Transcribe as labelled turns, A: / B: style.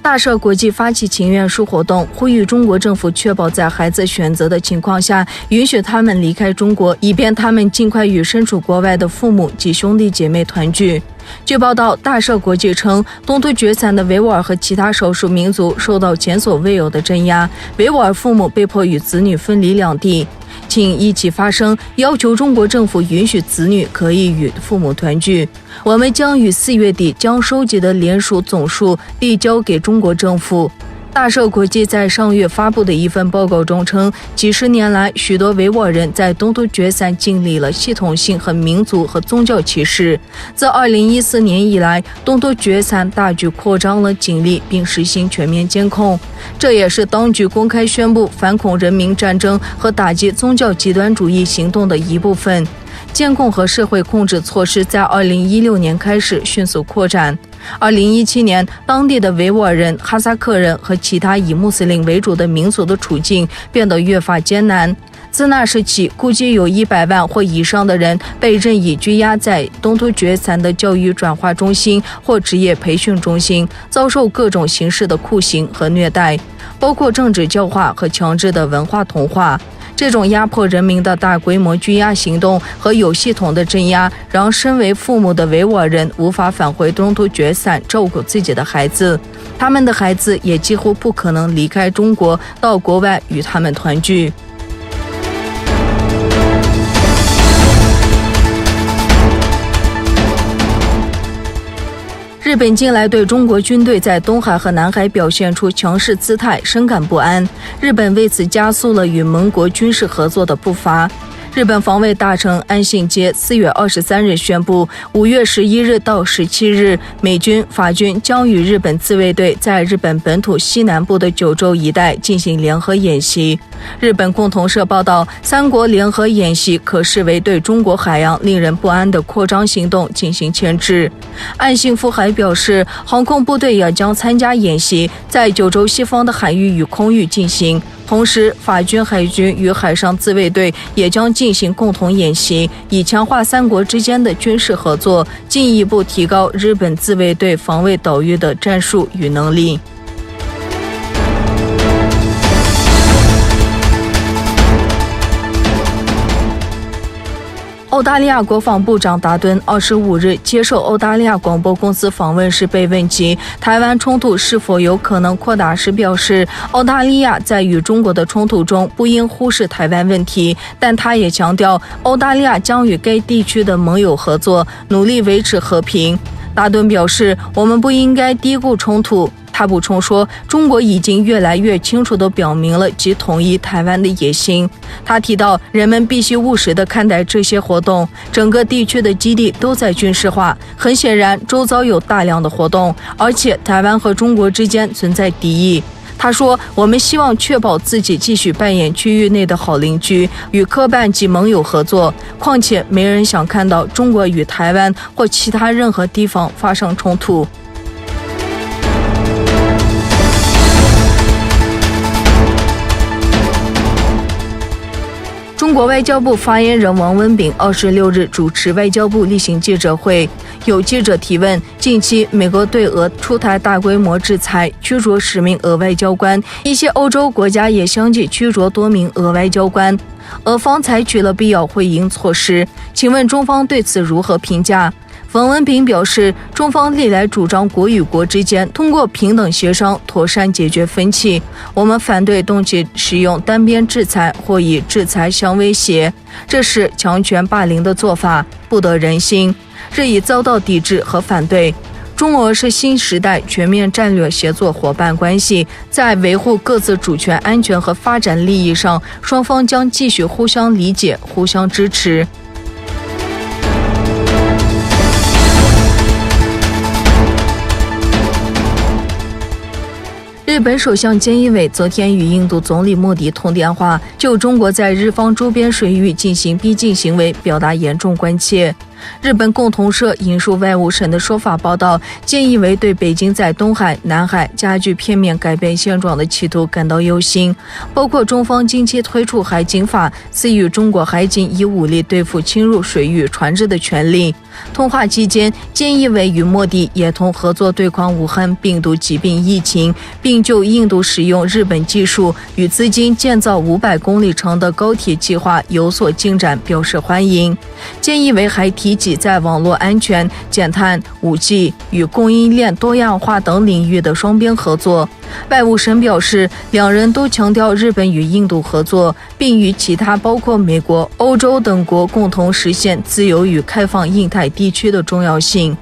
A: 大赦国际发起请愿书活动，呼吁中国政府确保在孩子选择的情况下，允许他们离开中国，以便他们尽快与身处国外的父母及兄弟姐妹团聚。据报道，大赦国际称，东突厥散的维吾尔和其他少数民族受到前所未有的镇压，维吾尔父母被迫与子女分离两地。请一起发声，要求中国政府允许子女可以与父母团聚。我们将于4月底将收集的联署总数递交给中国政府。大赦国际在上月发布的一份报告中称，几十年来，许多维吾尔人在东突厥散经历了系统性和民族和宗教歧视。自2014年以来，东突厥散大举扩张了警力，并实行全面监控。这也是当局公开宣布反恐人民战争和打击宗教极端主义行动的一部分。监控和社会控制措施在2016年开始迅速扩展。2017年，当地的维吾尔人、哈萨克人和其他以穆斯林为主的民族的处境变得越发艰难。自那时起，估计有100万或以上的人被任意拘押在东突厥散的教育转化中心或职业培训中心，遭受各种形式的酷刑和虐待，包括政治教化和强制的文化同化。这种压迫人民的大规模拘押行动和有系统的镇压，让身为父母的维吾尔人无法返回东突厥散照顾自己的孩子，他们的孩子也几乎不可能离开中国到国外与他们团聚。日本近来对中国军队在东海和南海表现出强势姿态深感不安，日本为此加速了与盟国军事合作的步伐。日本防卫大臣岸信介4月23日宣布，5月11日到17日，美军、法军将与日本自卫队在日本本土西南部的九州一带进行联合演习。日本共同社报道，3国联合演习可视为对中国海洋令人不安的扩张行动进行牵制。岸信夫还表示，航空部队也将参加演习，在九州西方的海域与空域进行。同时，法军海军与海上自卫队也将进行共同演习，以强化3国之间的军事合作，进一步提高日本自卫队防卫岛屿的战术与能力。澳大利亚国防部长达顿25日接受澳大利亚广播公司访问时被问及台湾冲突是否有可能扩大时表示，澳大利亚在与中国的冲突中不应忽视台湾问题，但他也强调澳大利亚将与该地区的盟友合作，努力维持和平。达顿表示，我们不应该低估冲突。他补充说，中国已经越来越清楚地表明了其统一台湾的野心。他提到，人们必须务实地看待这些活动，整个地区的基地都在军事化，很显然周遭有大量的活动，而且台湾和中国之间存在敌意。他说，我们希望确保自己继续扮演区域内的好邻居，与科办及盟友合作，况且没人想看到中国与台湾或其他任何地方发生冲突。中国外交部发言人王文炳26日主持外交部例行记者会，有记者提问，近期美国对俄出台大规模制裁，驱逐10名俄外交官，一些欧洲国家也相继驱逐多名俄外交官，俄方采取了必要回应措施，请问中方对此如何评价？王文炳表示，中方历来主张国与国之间通过平等协商妥善解决分歧，我们反对动机使用单边制裁或以制裁相威胁，这是强权霸凌的做法，不得人心，日益遭到抵制和反对。中俄是新时代全面战略协作伙伴关系，在维护各自主权安全和发展利益上，双方将继续互相理解、互相支持。日本首相菅义伟昨天与印度总理莫迪通电话，就中国在日方周边水域进行逼近行为表达严重关切。日本共同社引述外务省的说法报道，菅义伟对北京在东海、南海加剧片面改变现状的企图感到忧心，包括中方近期推出海警法，赐予中国海警以武力对付侵入水域船只的权利。通话期间，菅义伟与莫迪也同合作对抗武汉病毒疾病疫情，并就印度使用日本技术与资金建造500公里长的高铁计划有所进展表示欢迎。菅义伟还提及在网络安全、减碳、武器与供应链多样化等领域的双边合作。外务省表示，两人都强调日本与印度合作，并与其他包括美国、欧洲等国共同实现自由与开放印太地区的重要性。